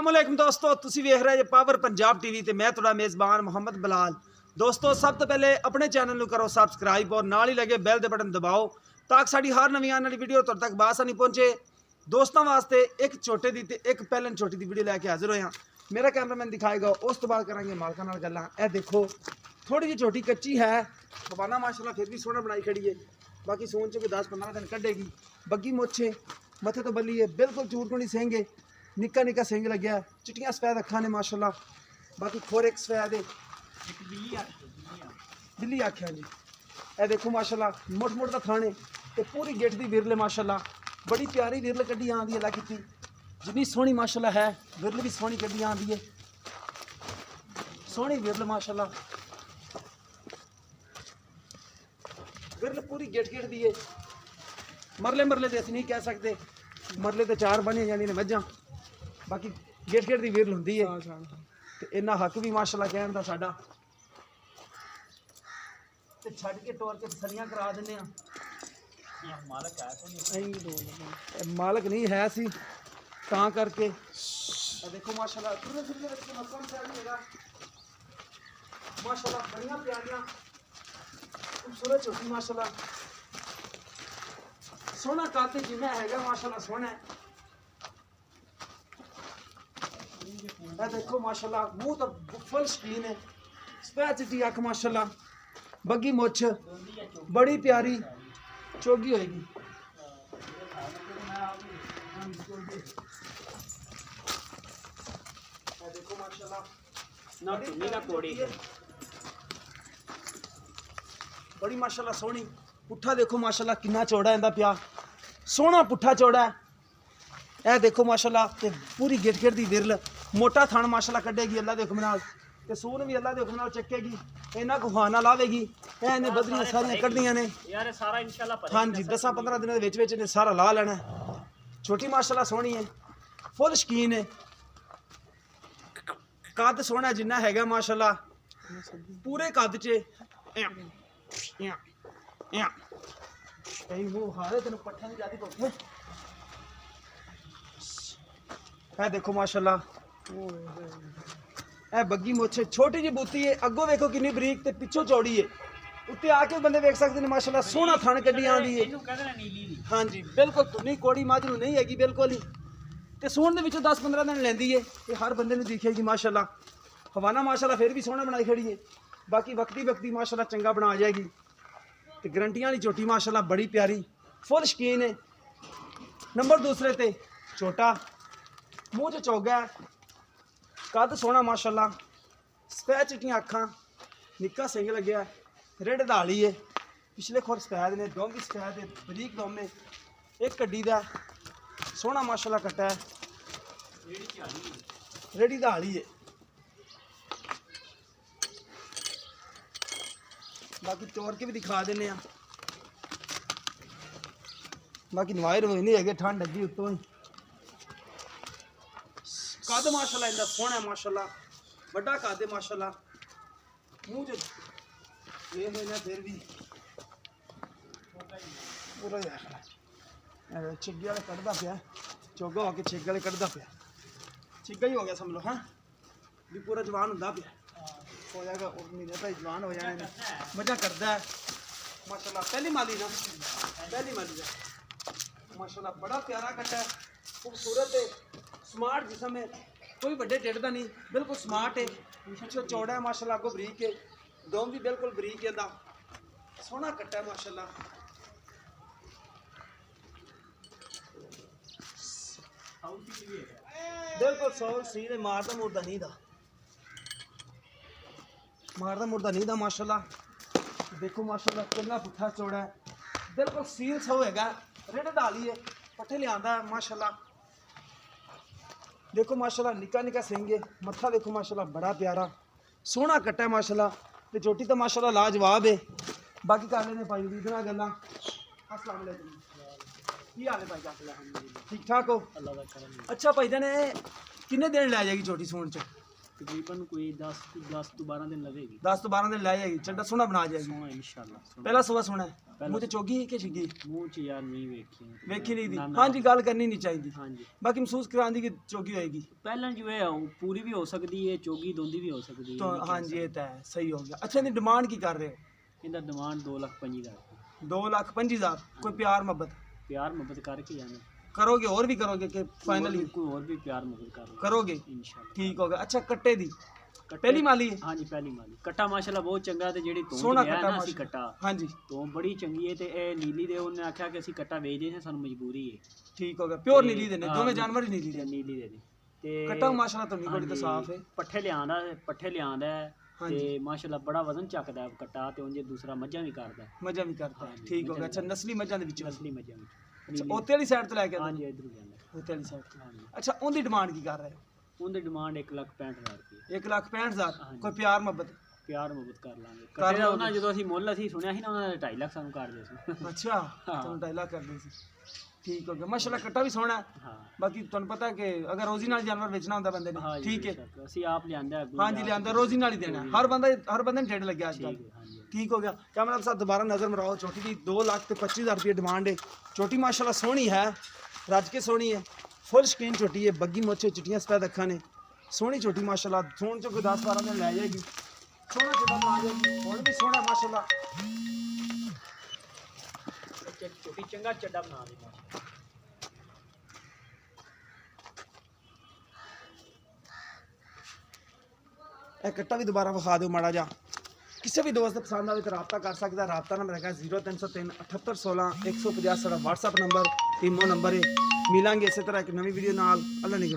अस्सलामुअलैकुम दोस्तों, तुसी वेख रहे जे पावर पंजाब टीवी ते मैं तुहाडा मेज़बान मोहम्मद बिलाल। दोस्तों सब तो पहले अपने चैनल नूं करो सबसक्राइब और नाल ही लगे बैल दे बटन दबाओ ताकि साडी हर नवीं आने वाली वीडियो तुहाडे तक बासानी पहुंचे। दोस्तों वास्ते एक छोटे दी ते एक पहलन छोटी दी वीडियो लैके हाजिर होया। मेरा कैमरामैन दिखाएगा, उस तो बाद करांगे मालकां नाल गल्लां। ए देखो थोड़ी जी छोटी कच्ची है, हवाना माशाल्लाह फिर भी सोहना बनाई खड़ी है। बाकी सोन च कोई 10-15 दिन कड्डेगी। बग्गी मुच्छे मथे तो बली है, बिल्कुल चूरकुनी सेंगे, निक्का निक्का सेंग लग्या, चिट्टियां सफेद अखां ने माशाल्लाह। बाकी खोर एक सफेद है, बिल्ली आख्या जी। ए देखो माशाल्लाह मुठ मुठ दा थाने ते पूरी गेट दी विरल माशाल्लाह। बड़ी प्यारी विरल कड्डी आंदी अल्लाह कीती, जिन्नी सोहनी माशाल्लाह है विरल भी सोहनी कड्डी आंदी है। सोहनी विरल माशाल्लाह, विरल पूरी गेट गेट दी है। मरले मरले ते असीं नहीं कह सकते, मरले ते चार बने जानी ने मज्जां, बाकी गेट गेट दी विरल हुंदी है। ते इन्ना हक भी माशाल्लाह कहण दा साडा। ते छड्ड के टोर के तसलियां करा दिंदे आ। मालक नहीं है सी तां करके। देखो माशाल्लाह माशाल्लाह बड़ियां प्यारियां खूबसूरत छोटी माशाल्लाह। सोहना काते जिन्ना हैगा माशाल्लाह सोहना है। देखो माशाल्लाह मुंह तो फुल शकीन है, सफेद चिट्टी अख माशाल्लाह, बग्गी मुछ बड़ी प्यारी चोगी होएगी। देखो माशाल्लाह बड़ी माशाल्लाह सोहनी। पुट्ठा देखो माशाल्लाह कितना चौड़ा इंदा पिया, सोहना पुट्ठा चौड़ा है। ए देखो माशाल्लाह ते पूरी गिट गिट दी विरल, मोटा थान माशाल्लाह कड्डेगी अल्लाह दे हुक्म नाल, ते सून भी अल्लाह दे हुक्म नाल चक्केगी। इन्ना को खाना लावेगी, ए इन्हें बदरियां सारियां कड्डियां ने यार सारा इंशाल्लाह। हां जी 10-15 दिनों दे विच विच ने सारा ला लेना। छोटी माशाल्लाह सोहनी है, फुल शकीन है, कद सोहना जिन्ना हैगा माशाल्लाह। पूरे कद च देखो माशाल्लाह ए बग्गी मुछ छोटी जी बूती है, अगों देखो कितनी बरीक ते पिछों चौड़ी है। उत्ते आके बंदे देख सकते हैं माशाल्लाह सोहना थन कड्डी आंदी है। हाँ जी बिल्कुल तुनी कोड़ी मझ नूं नहीं हैगी बिल्कुल ही, ते सूण दे विचों 10-15 दिन लैंदी है। ये हर बंदे नूं दिखेगी माशाल्लाह। हवाना माशाल्लाह फिर भी सोहना बनाई खड़ी है, बाकी वक्ती वक्ती माशाल्लाह चंगा बना जाएगी। ते गरंटियां वाली झोटी माशाल्लाह बड़ी प्यारी फुल शकीन है। नंबर दूसरे ते छोटा, मूँह च चौगा है, कद सोहना माशाल्लाह, सफेद चिट्टियां अखां, निक्का सिंग लग्या, रिड दाली है, पिछले खुर सफेद ने, दम भी सफेद है, बरीक दम ने, एक कड्डी दा सोहना माशाल्लाह कट्टा है, रेड़ी दाली है। बाकी चोर के भी दिखा देने। बाकी नवाए रोई नहीं है, ठंड लगी उत्तों ही। कद माशाल्लाह इंदा सोहना है माशाल्लाह, बड़ा कद है माशाल्लाह। मुंह जो ये है फिर भी पूरा यार छिग्गे वाले कढ़दा पिया, चोगा होके छिग्गे वाले कढ़दा पिया, छिग्गा ही हो गया समझ लो। हाँ भी पूरा जवान होंदा पिया, हो जाएगा महीने भाई जवान हो जाने। मजा करता है माशाल्लाह। पहली माली ना, पहली माली का माशाल्लाह बड़ा प्यारा कट्टा है, खूबसूरत है, स्मार्ट जिसम है, कोई बड़े ढिड दा नहीं, बिल्कुल स्मार्ट है, पिछो चौड़ा है माशाल्लाह, अगों बरीक है, दम भी बिल्कुल बरीक है, सोहना कट्टा है माशाल्लाह। बिल्कुल सौल सी ने मारदा मुर्दा नहीं दा, मारदा मुर्दा नहीं दा माशाल्लाह। देखो माशाल्लाह कितना पुट्ठा चौड़ा है, बिल्कुल सील सौ हैगा, रिड दाली है, पट्ठे लियांदा है माशाल्लाह। देखो माशाल्लाह निक्का निक्का सिंग है, मत्था देखो माशाल्लाह बड़ा प्यारा सोहना कट्टा है माशाल्लाह। ते चोटी तो माशाल्लाह लाजवाब है। बाकी कर लेने भाई दी ना गल्लां। अस्सलाम वालेकुम, की हाल है भाई जान? ठीक ठाक हो? अच्छा भाई जान किन्ने दिन लै जाएगी छोटी सूण च? ਤਕਰੀਬਨ ਕੋਈ 10 ਤੋਂ 12 ਦਿਨ ਲੱਗੇਗੀ। 10 ਤੋਂ 12 ਦਿਨ ਲੈ ਜਾਏਗੀ, ਚੱਡਾ ਸੋਹਣਾ ਬਣਾ ਜਾਏਗੀ। ਸੋਹਣਾ ਇਨਸ਼ਾਅੱਲਾ। ਪਹਿਲਾ ਸੂਆ ਸੋਹਣਾ ਹੈ, ਮੂੰਹ ਤੇ ਚੋਗੀ ਹੈ ਕਿ ਛਿੱਗੀ? ਮੂੰਹ 'ਚ ਯਾਰ ਨਹੀਂ ਵੇਖੀ ਨਹੀਂ ਦੀ। ਹਾਂਜੀ, ਗੱਲ ਕਰਨੀ ਨਹੀਂ ਚਾਹੀਦੀ। ਹਾਂਜੀ, ਬਾਕੀ ਮਹਿਸੂਸ ਕਰਾਉਂਦੀ ਕਿ ਚੋਗੀ ਹੋਏਗੀ। ਪਹਿਲਾਂ ਜਿਵੇਂ ਪੂਰੀ ਵੀ ਹੋ ਸਕਦੀ ਹੈ, ਚੋਗੀ ਦੋਂਦੀ ਵੀ ਹੋ ਸਕਦੀ ਤਾਂ ਹੈ। ਹਾਂਜੀ, ਇਹ ਤਾਂ ਹੈ, ਸਹੀ ਹੋ ਗਿਆ। ਅੱਛਾ, ਇਹਦੀ ਡਿਮਾਂਡ ਕੀ ਕਰ ਰਹੇ ਹੋ? ਇਹਦਾ ਡਿਮਾਂਡ 2,25,000। 2,25,000। ਕੋਈ ਪਿਆਰ ਮੁਹੱਬਤ ਪਿਆਰ ਮੁਹੱਬਤ ਕਰਕੇ ਜਾਣਾ ਕਰੋਗੇ? ਹੋਰ ਵੀ ਕਰੋਗੇ ਕਿ ਫਾਈਨਲੀ ਕੋਈ ਹੋਰ ਵੀ ਪਿਆਰ ਮੁਹੱਬਤ ਕਰੋਗੇ? ਇਨਸ਼ਾਅੱਲਾ। ਠੀਕ ਹੋ ਗਿਆ। ਅੱਛਾ, ਕੱਟੇ ਦੀ ਪਹਿਲੀ ਮਾਲੀ ਹੈ? ਹਾਂਜੀ, ਪਹਿਲੀ ਮਾਲੀ। ਕੱਟਾ ਮਾਸ਼ਾਅੱਲਾ ਬਹੁਤ ਚੰਗਾ, ਤੇ ਜਿਹੜੀ ਤੋਂ ਸੋਹਣਾ ਲਿਆ ਕੱਟਾ ਨਾ ਅਸੀਂ ਕੱਟਾ, ਹਾਂਜੀ, ਤੋਂ ਬੜੀ ਚੰਗੀ ਹੈ। ਤੇ ਇਹ ਨੀਲੀ ਦੇ ਉਹਨੇ ਆਖਿਆ ਕਿ ਅਸੀਂ ਕੱਟਾ ਵੇਚਦੇ ਨੇ, ਸਾਨੂੰ ਮਜਬੂਰੀ ਹੈ। ਠੀਕ ਹੋ ਗਿਆ। ਪਿਓਰ ਨੀਲੀ ਦੇ ਨੇ ਦੋਵੇਂ ਜਾਨਵਰ ਹੀ ਨੀਲੀ ਦੇ। ਨੀਲੀ ਦੇ ਨੇ ਤੇ ਕੱਟਾ ਮਾਸ਼ਾਅੱਲਾ ਤੋਂ ਨਿਕਲ ਤਾਂ ਸਾਫ਼ ਹੈ। ਪੱਠੇ ਲਿਆਂਦਾ ਤੇ ਮਾਸ਼ਾਅੱਲਾ ਬੜਾ ਵਜ਼ਨ ਚੱਕਦਾ ਹੈ ਕੱਟਾ, ਤੇ ਉਂਝ ਦੂਸਰਾ ਮੱਝਾਂ ਵੀ ਕਰਦਾ, ਮੱਝਾਂ ਵੀ ਕਰਦਾ। ਠੀਕ ਹੋ ਗਿਆ। ਅੱਛਾ, ਨਸਲੀ ਮੱਝਾਂ ਦੇ ਵਿੱਚ? ਨਸਲੀ ਮੱਝਾਂ ਵਿੱਚ। ਅੱਛਾ, ਉੱਤੇ ਵਾਲੀ ਸਾਈਡ ਤੋਂ ਲੈ ਕੇ ਹਾਂਜੀ, ਇੱਧਰ ਜਾਂਦਾ ਉੱਤੇ ਵਾਲੀ ਸਾਈਡ ਤੋਂ। ਹਾਂਜੀ। ਅੱਛਾ, ਉਹਦੀ ਡਿਮਾਂਡ ਕੀ ਕਰ ਰਹੇ ਹੋ? ਉਹਦੀ ਡਿਮਾਂਡ 1,65,000 ਰੁਪਏ। 1,65,000। ਕੋਈ ਪਿਆਰ ਮੁਹੱਬਤ? ਪਿਆਰ ਮੁਹੱਬਤ ਕਰ ਲਾਂਗੇ। ਕੱਟੇ ਦਾ ਉਹਨਾਂ ਜਦੋਂ ਅਸੀਂ ਮੁੱਲ ਸੁਣਿਆ ਸੀ ਨਾ, ਉਹਨਾਂ ਨੇ 2.5 ਲੱਖ ਸਾਨੂੰ ਕਰਦੇ ਸੀ। ਅੱਛਾ, ਤੁਹਾਨੂੰ 2.5 ਲੱਖ ਕਰਦੇ ਸੀ। ਠੀਕ ਹੋ ਗਿਆ। ਮਾਸ਼ਾਅੱਲਾ ਕੱਟਾ ਵੀ ਸੋਹਣਾ ਹੈ। ਹਾਂ, ਬਾਕੀ ਤੁਹਾਨੂੰ ਪਤਾ ਹੈ ਕਿ ਅਗਰ ਰੋਜ਼ੀ ਨਾਲ ਜਾਨਵਰ ਵੇਚਣਾ ਹੁੰਦਾ ਬੰਦੇ ਨੇ, ਠੀਕ ਹੈ, ਅਸੀਂ ਆਪ ਲਿਆਂਦਾ। ਹਾਂਜੀ, ਲਿਆਂਦਾ ਰੋਜ਼ੀ ਨਾਲ ਹੀ ਦੇਣਾ। ਹਰ ਬੰਦੇ ਨੂੰ ਢਿੱਡ ਲੱਗਿਆ ਅੱਜ ਕੱਲ੍ਹ। ठीक हो गया। कैमरा साहब दोबारा नज़र मराओ। छोटी की 2,25,000 रुपये डिमांड है। छोटी माशाल्लाह सोहनी है, रज के सोहनी है, फुल शकीन छोटी है, बग्गी मोछे चिट्टियां सफेद अखा ने, सोहनी छोटी माशाल्लाह। सोन चो कोई 10-12 दिन लै जाएगी, सोहना छोटा बना जाएगी। और भी सोहना माशाल्लाह, छोटी चंगा चड्डा बना दी माशाल्लाह। कट्टा भी दोबारा विखा दो माड़ा जा। किसी भी दोस्त पसंद आए तो रब्ता कर सकता। रब्ता नंबर है 0303 7816 150। साਡਾ WhatsApp नंबर, ईमो नंबर है। मिलांगे इसी तरह एक नवी वीडियो नाल। अल्लाह ने